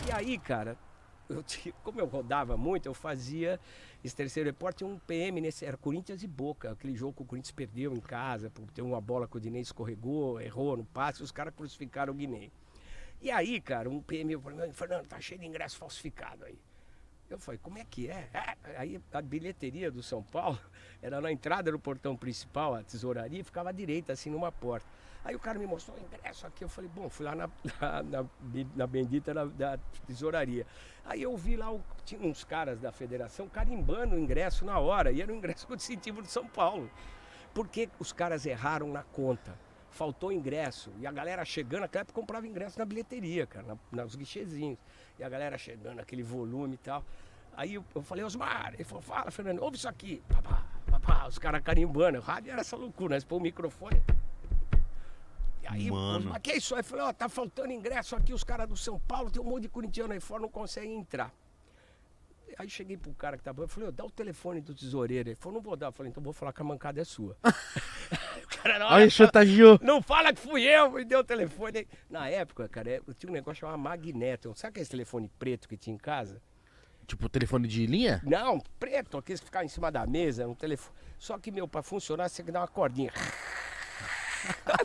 E aí, cara, como eu rodava muito, eu fazia esse terceiro repórter, tinha um PM nesse, era Corinthians e Boca, aquele jogo que o Corinthians perdeu em casa, tem uma bola que o Dinei escorregou, errou no passe, os caras crucificaram o Guinei. E aí, cara, um PM falou, Fernando, tá cheio de ingresso falsificado aí. Eu falei, como é que é? Aí a bilheteria do São Paulo era na entrada do portão principal, a tesouraria, ficava à direita, assim, numa porta. Aí o cara me mostrou o ingresso aqui, eu falei, bom, fui lá na bendita da tesouraria. Aí eu vi lá, tinha uns caras da federação carimbando o ingresso na hora, e era o ingresso distintivo de São Paulo. Porque os caras erraram na conta, faltou ingresso, e a galera chegando, naquela época comprava ingresso na bilheteria, cara, nos guichezinhos. E a galera chegando, aquele volume e tal. Aí eu falei, Osmar, ele falou, fala, Fernando, ouve isso aqui. Papá, os caras carimbando, o rádio era essa loucura, né? Você põe o microfone... Aí, mas que é isso aí? Eu falei, ó, tá faltando ingresso aqui, os caras do São Paulo, tem um monte de corintiano aí fora, não conseguem entrar. Aí cheguei pro cara que tava, eu falei, ó, dá o telefone do tesoureiro. Ele falou, não vou dar. Eu falei, então vou falar que a mancada é sua. O cara, não, aí chantageou. Não fala que fui eu, me deu o telefone. Na época, cara, eu tinha um negócio chamado Magneto. Sabe aquele telefone preto que tinha em casa? Tipo, telefone de linha? Não, preto, aqueles que ficavam em cima da mesa, um telefone. Só que, meu, pra funcionar, você tem que dar uma cordinha.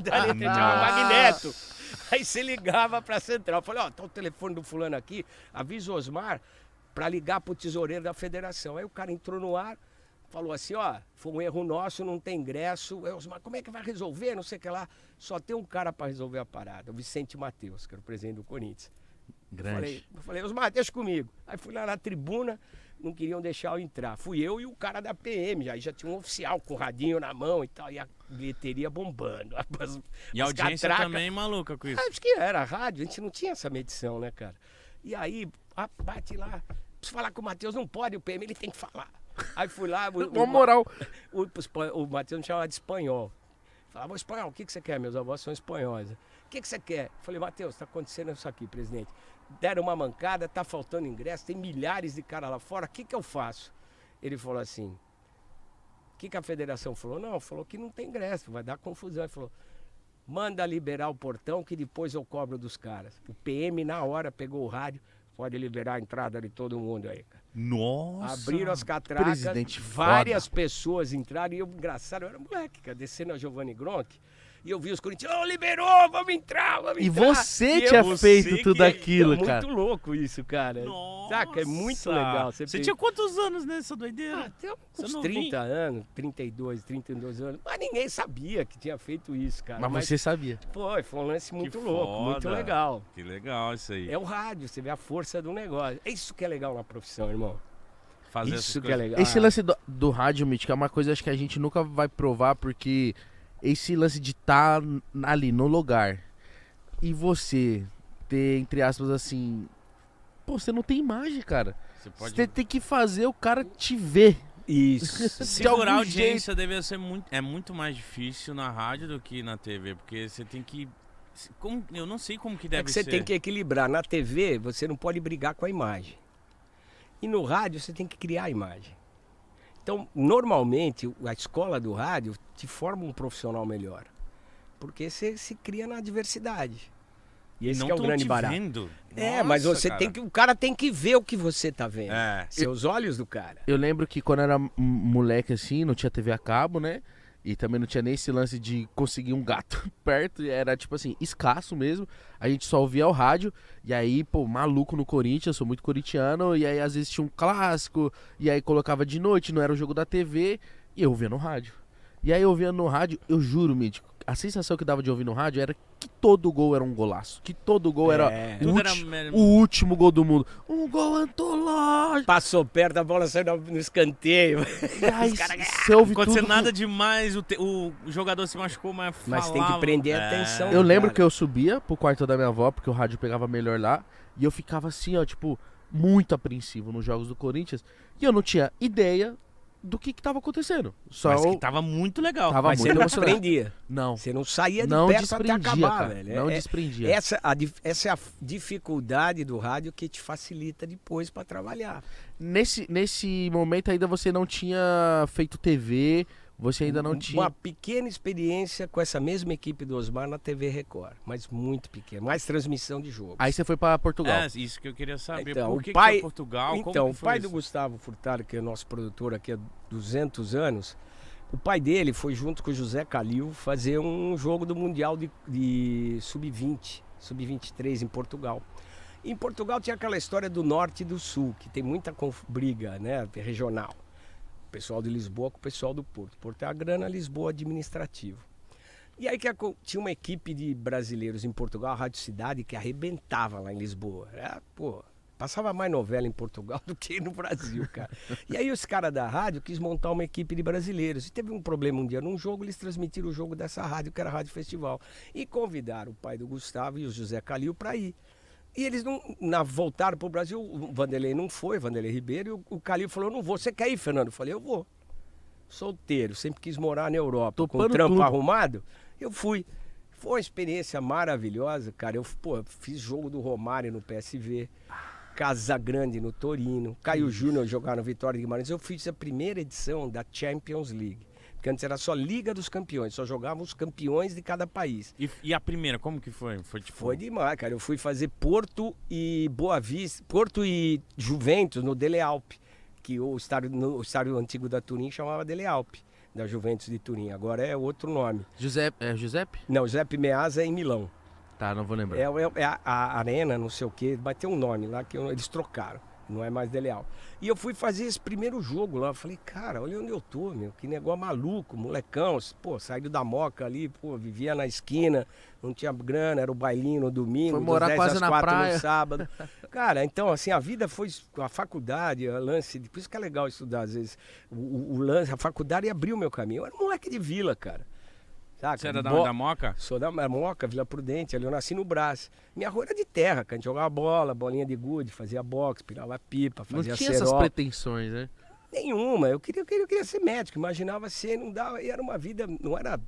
Dali tinha um magneto. Aí você ligava pra central. Eu falei, ó, tá o telefone do fulano aqui, avisa o Osmar pra ligar pro tesoureiro da federação. Aí o cara entrou no ar, falou assim, ó, foi um erro nosso, não tem ingresso. Aí, Osmar, como é que vai resolver? Não sei o que lá. Só tem um cara pra resolver a parada, o Vicente Matheus, que era o presidente do Corinthians. Grande. Eu falei, Osmar, deixa comigo. Aí fui lá na tribuna, não queriam deixar eu entrar. Fui eu e o cara da PM, já tinha um oficial com o radinho na mão e tal, e a bilheteria bombando. E a audiência também maluca com isso. Acho que era a rádio, a gente não tinha essa medição, né, cara? E aí, bate lá, preciso falar com o Matheus, não pode, o PM, ele tem que falar. Aí fui lá, Uma moral. O Matheus me chamava de espanhol. Falava, espanhol, o que você quer? Meus avós são espanhóis. O que você quer? Falei, Matheus, tá acontecendo isso aqui, presidente. Deram uma mancada, tá faltando ingresso, tem milhares de caras lá fora, o que eu faço? Ele falou assim, o que a federação falou? Não, falou que não tem ingresso, vai dar confusão. Ele falou, manda liberar o portão que depois eu cobro dos caras. O PM na hora pegou o rádio, pode liberar a entrada de todo mundo aí, cara. Nossa! Abriram as catracas, várias pessoas entraram, e eu, engraçado, eu era moleque, cara, descendo a Giovanni Gronk, e eu vi os corintianos, liberou, vamos entrar. E você tinha feito tudo aquilo, cara. É muito louco isso, cara. Nossa. Saca? É muito legal. Você tinha quantos anos nessa doideira? Tem uns 30 anos, 32 anos. Mas ninguém sabia que tinha feito isso, cara. Mas você sabia. Foi um lance muito Que louco, foda. muito legal. Que legal isso aí. É o rádio, você vê a força do negócio. É isso que é legal na profissão, irmão. Fazer Isso essas que é coisas. legal. Esse lance do rádio, Mítico, é uma coisa acho que a gente nunca vai provar, porque esse lance de estar ali no lugar e você ter, entre aspas, assim, pô, você não tem imagem, cara. Você tem que fazer o cara te ver. Isso. Segurar a audiência deve ser muito mais difícil na rádio do que na TV, porque você tem que... eu não sei como que deve ser. Você tem que equilibrar. Na TV, você não pode brigar com a imagem. E no rádio, você tem que criar a imagem. Então, normalmente, a escola do rádio te forma um profissional melhor. Porque você se cria na diversidade. E esse não que é o grande barato. Vendo. Mas Nossa, você cara. o cara tem que ver o que você tá vendo. É. Seus olhos do cara. Eu lembro que quando era moleque assim, não tinha TV a cabo, né? E também não tinha nem esse lance de conseguir um gato perto, era tipo assim, escasso mesmo. A gente só ouvia o rádio, e aí, pô, maluco no Corinthians, sou muito corintiano, e aí às vezes tinha um clássico, e aí colocava de noite, não era o jogo da TV, e eu ouvia no rádio. E aí eu ouvia no rádio, eu juro, Mítico, a sensação que dava de ouvir no rádio era que todo gol era um golaço, que todo gol era, o último gol do mundo. Um gol antológico. Passou perto, a bola saiu no escanteio. E aí, você ouve Não aconteceu tudo nada demais, o jogador se machucou, mas falava. Tem que prender a atenção. Eu lembro que eu subia pro quarto da minha avó, porque o rádio pegava melhor lá, e eu ficava assim, ó, tipo, muito apreensivo nos jogos do Corinthians, e eu não tinha ideia do que tava acontecendo. Mas que tava muito legal. Mas muito você não emocionante. desprendia. Não. Você não saía de Não perto até desprendia, acabar, cara. velho. Não desprendia. Essa é a dificuldade do rádio que te facilita depois pra trabalhar. Nesse momento ainda você não tinha feito TV, você ainda não tinha... Uma pequena experiência com essa mesma equipe do Osmar na TV Record, mas muito pequena, mais transmissão de jogos. Aí você foi pra Portugal. É, isso que eu queria saber. Então, Por que o pai, que foi Portugal? então, Como o que foi pai isso? do Gustavo Furtado, que é nosso produtor aqui há 200 anos, o pai dele foi junto com o José Calil fazer um jogo do Mundial de Sub-20, Sub-23 em Portugal. Em Portugal tinha aquela história do norte e do sul, que tem muita briga, né, regional. O pessoal de Lisboa com o pessoal do Porto. Porto é a grana, Lisboa administrativo. E aí tinha uma equipe de brasileiros em Portugal, a Rádio Cidade, que arrebentava lá em Lisboa. Passava mais novela em Portugal do que no Brasil, cara. E aí os caras da rádio quis montar uma equipe de brasileiros. E teve um problema um dia num jogo, eles transmitiram o jogo dessa rádio, que era a Rádio Festival. E convidaram o pai do Gustavo e o José Calil para ir. E eles voltaram para o Brasil, o Vanderlei não foi, Vanderlei Ribeiro, e o Calil falou, eu não vou. Você quer ir, Fernando? Eu falei, eu vou. Solteiro, sempre quis morar na Europa, com o trampo arrumado, eu fui. Foi uma experiência maravilhosa, cara. Eu fiz jogo do Romário no PSV, Casagrande no Torino, Caio Júnior jogar no Vitória de Guimarães. Eu fiz a primeira edição da Champions League. Porque antes era só Liga dos Campeões, só jogavam os campeões de cada país. E a primeira, como que foi? Foi demais, cara. Eu fui fazer Porto e Boa Vista, Porto e Juventus no Dele Alpi, que o estádio antigo da Turim chamava Dele Alpi, da Juventus de Turim. Agora é outro nome. Giuseppe? Não, Giuseppe Meazza é em Milão. Tá, não vou lembrar. É a Arena, não sei o quê, vai ter um nome lá que eles trocaram. Não é mais Dele Alpi. E eu fui fazer esse primeiro jogo lá. Eu falei, cara, olha onde eu tô, meu. Que negócio maluco, molecão. Pô, saído da Moca ali, pô, vivia na esquina, não tinha grana, era o bailinho no domingo. Foi morar das 10 quase às na 4 praia. no sábado. Cara, então, assim, a vida foi a faculdade, a lance. Por isso que é legal estudar, às vezes. O lance, a faculdade abriu o meu caminho. Eu era um moleque de vila, cara. Saca? Você era da Moca? Sou da Moca, Vila Prudente, ali eu nasci no Brás. Minha rua era de terra, cara. A gente jogava bola, bolinha de gude, fazia boxe, pirava pipa, fazia Não tinha cerol. essas pretensões, né? Nenhuma. Eu queria ser médico, imaginava ser, não dava. E era uma vida, não era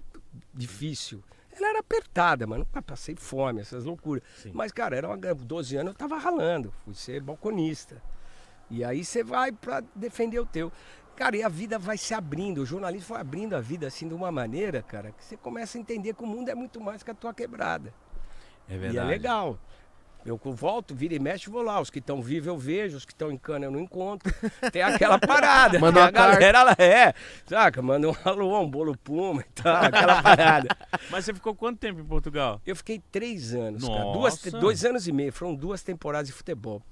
difícil. Ela era apertada, mas nunca passei fome, essas loucuras. Sim. Mas, cara, 12 anos eu tava ralando, fui ser balconista. E aí você vai pra defender o teu. Cara, e a vida vai se abrindo, o jornalismo foi abrindo a vida assim de uma maneira, cara, que você começa a entender que o mundo é muito mais que a tua quebrada. É verdade. E é legal. Eu volto, vira e mexe, vou lá. Os que estão vivos eu vejo, os que estão em cana eu não encontro. Tem aquela parada. Manda uma a galera, ela saca? Manda um alô, um bolo puma e tal, aquela parada. Mas você ficou quanto tempo em Portugal? Eu fiquei 3 anos, Nossa. cara. 2 anos e meio, foram 2 temporadas de futebol.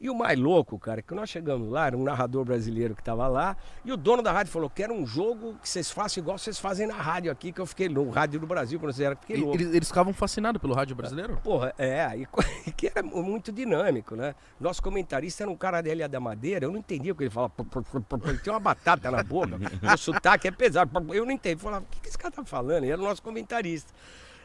E o mais louco, cara, que nós chegamos lá, era um narrador brasileiro que estava lá, e o dono da rádio falou, quero um jogo que vocês façam igual vocês fazem na rádio aqui, que eu fiquei no rádio do Brasil, quando vocês eram, fiquei louco. Eles ficavam fascinados pelo rádio brasileiro? Porra, e que era muito dinâmico, né? Nosso comentarista era um cara da Ilha da Madeira, eu não entendia o que ele falava, ele tinha uma batata na boca, o sotaque é pesado, eu não entendi, eu falava, o que esse cara tá falando? Ele era o nosso comentarista.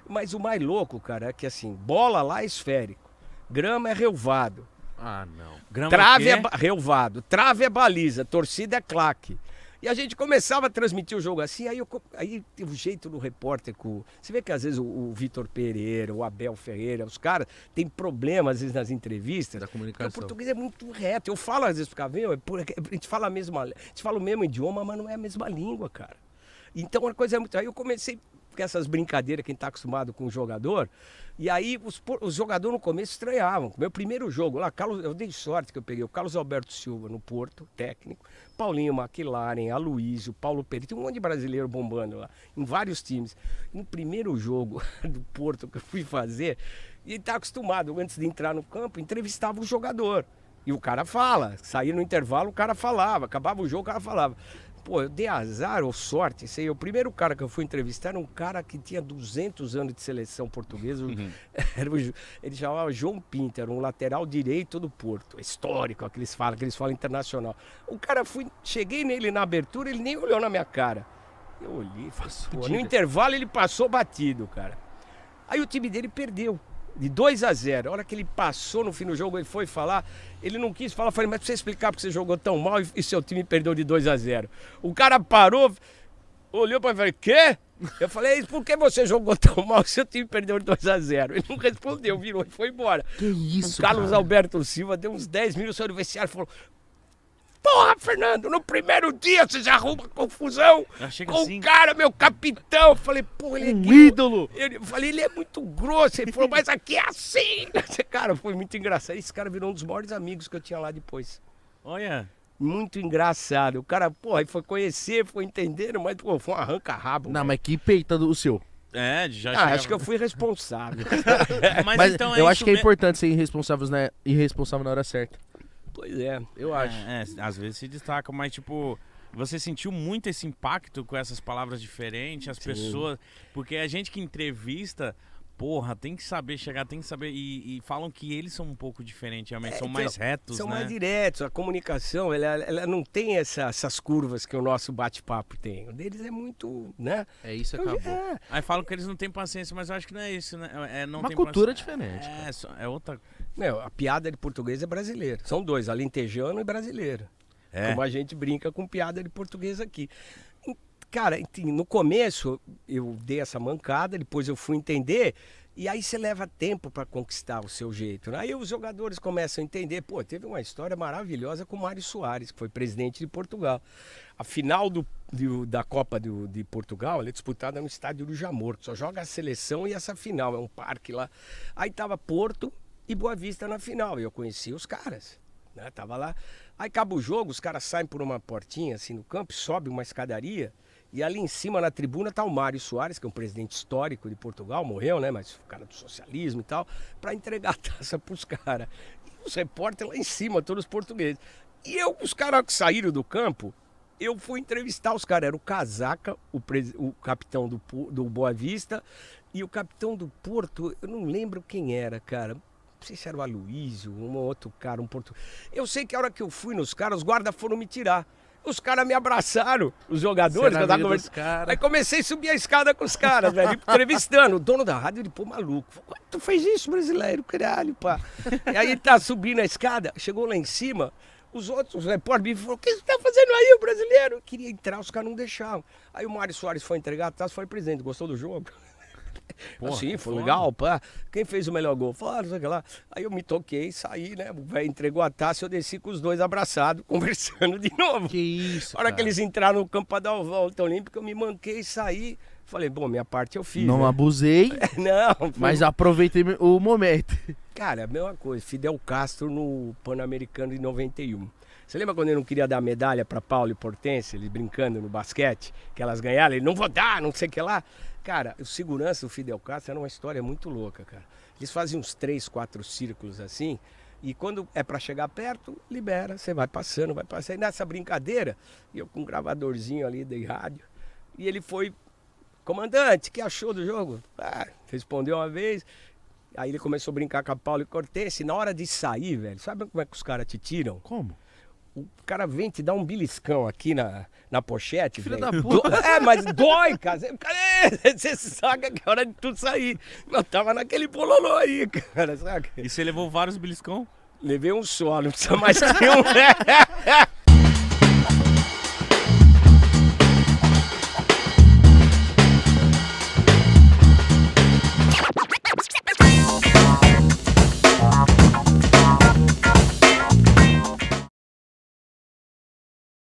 Mas o mais louco, cara, é que assim, bola lá é esférico, grama é relvado, Ah, não. Grama trave o quê? relvado, trave é baliza, torcida é claque. E a gente começava a transmitir o jogo assim, aí o jeito do repórter você vê que às vezes o Vitor Pereira, o Abel Ferreira, os caras têm problema às vezes nas entrevistas. Da Porque comunicação. o português é muito reto. Eu falo às vezes pro cara, a gente fala a gente fala o mesmo idioma, mas não é a mesma língua, cara. Então uma coisa é muito. Aí eu comecei com essas brincadeiras, quem tá acostumado com o jogador, e aí os jogadores no começo estranhavam. Meu primeiro jogo lá, eu dei sorte que eu peguei o Carlos Alberto Silva no Porto, técnico, Paulinho McLaren, Aloysio, Paulo Pereira, tem um monte de brasileiro bombando lá, em vários times. No primeiro jogo do Porto que eu fui fazer, e ele tá acostumado, antes de entrar no campo, entrevistava o jogador. E o cara fala, saía no intervalo, o cara falava, acabava o jogo, o cara falava. Pô, eu dei azar ou sorte, sei, o primeiro cara que eu fui entrevistar era um cara que tinha 200 anos de seleção portuguesa, ele chamava João Pinto, era um lateral direito do Porto, histórico, que eles falam internacional. O cara, cheguei nele na abertura, ele nem olhou na minha cara. Eu olhei, falei, no intervalo ele passou batido, cara. Aí o time dele perdeu. De 2-0, a hora que ele passou no fim do jogo, ele foi falar, ele não quis falar, falei, mas pra você explicar porque você jogou tão mal e seu time perdeu de 2-0. O cara parou, olhou pra mim e falou, quê? Eu falei, por que você jogou tão mal e seu time perdeu de 2-0? Ele não respondeu, virou e foi embora. Que isso, O Carlos cara? Alberto Silva deu uns 10 minutos no vestiário e falou, porra, Fernando, no primeiro dia você já arruma confusão Chega com assim. o cara, meu capitão. Eu falei, pô, ele é aqui, ídolo. Eu falei, ele é muito grosso. Ele falou, mas aqui é assim. Cara, foi muito engraçado. Esse cara virou um dos maiores amigos que eu tinha lá depois. Olha. Muito engraçado. O cara, pô, aí foi conhecer, foi entendendo, mas pô, foi um arranca-rabo. Não, velho. mas que peita do seu. Já Acho que eu fui responsável. Mas então eu é acho que é isso importante ser irresponsável na hora certa. Pois é. Eu acho. Às vezes se destaca, mas tipo, você sentiu muito esse impacto com essas palavras diferentes, as pessoas, porque a gente que entrevista, porra, tem que saber chegar, tem que saber, e falam que eles são um pouco diferentes, realmente, são mais retos, São né? mais diretos, a comunicação, ela não tem essas curvas que o nosso bate-papo tem. O deles é muito, né? É isso, acabou. Aí falam que eles não têm paciência, mas eu acho que não é isso, né? Não Uma tem cultura paciência. diferente. É outra. Meu, a piada de português é brasileira. São dois, alentejano e brasileiro. Como a gente brinca com piada de português aqui. Cara, no começo eu dei essa mancada, depois eu fui entender, e aí você leva tempo para conquistar o seu jeito. Né? Aí os jogadores começam a entender. Pô, teve uma história maravilhosa com o Mário Soares, que foi presidente de Portugal. A final da Copa de Portugal, ela é disputada no estádio do Jamor, só joga a seleção e essa final, é um parque lá. Aí tava Porto e Boa Vista na final, e eu conheci os caras, né? Tava lá. Aí acaba o jogo, os caras saem por uma portinha assim no campo, sobe uma escadaria, e ali em cima na tribuna tá o Mário Soares, que é um presidente histórico de Portugal, morreu, né? Mas o cara do socialismo e tal, para entregar a taça pros caras. E os repórteres lá em cima, todos portugueses. E os caras que saíram do campo, eu fui entrevistar os caras. Era o Casaca, o capitão do Boa Vista, e o capitão do Porto, eu não lembro quem era, cara. Não sei se era o Aloísio, um outro cara, um português. Eu sei que a hora que eu fui nos caras, os guardas foram me tirar. Os caras me abraçaram, os jogadores. Aí comecei a subir a escada com os caras, velho, entrevistando. O dono da rádio, ele, pô, maluco. Falei, tu fez isso, brasileiro? Caralho, pá. E aí tá subindo a escada, chegou lá em cima, os repórteres me falaram, o que você tá fazendo aí, o brasileiro? Eu queria entrar, os caras não deixavam. Aí o Mário Soares foi entregar a taça, foi presidente, gostou do jogo? Porra, assim, foi legal, pá. Quem fez o melhor gol? Falaram, não sei o que lá. Aí eu me toquei, saí, né? O velho entregou a taça, eu desci com os dois abraçados, conversando de novo. Que isso, A hora que eles entraram no campo pra dar a volta olímpica, eu me manquei, saí. Falei, bom, minha parte eu fiz. Não né? abusei, Não. mas aproveitei o momento. Cara, a mesma coisa. Fidel Castro no Pan-Americano de 91. Você lembra quando ele não queria dar medalha pra Paulo e Portense, eles brincando no basquete, que elas ganharam, ele não vou dar, não sei o que lá. Cara, o segurança do Fidel Castro era uma história muito louca, cara. Eles faziam uns 3, 4 círculos assim, e quando é pra chegar perto, libera, você vai passando, vai passando. E nessa brincadeira, eu com um gravadorzinho ali de rádio, e ele foi, comandante, o que achou do jogo? Respondeu uma vez, aí ele começou a brincar com a Paulo e Cortez, e na hora de sair, velho, sabe como é que os caras te tiram? Como? O cara vem te dar um beliscão aqui na pochete, Filho velho. da puta. Mas dói, cara. Você saca que é hora de tudo sair. Eu tava naquele bololô aí, cara, saca? E você levou vários beliscão? Levei um só, não precisa mais que um.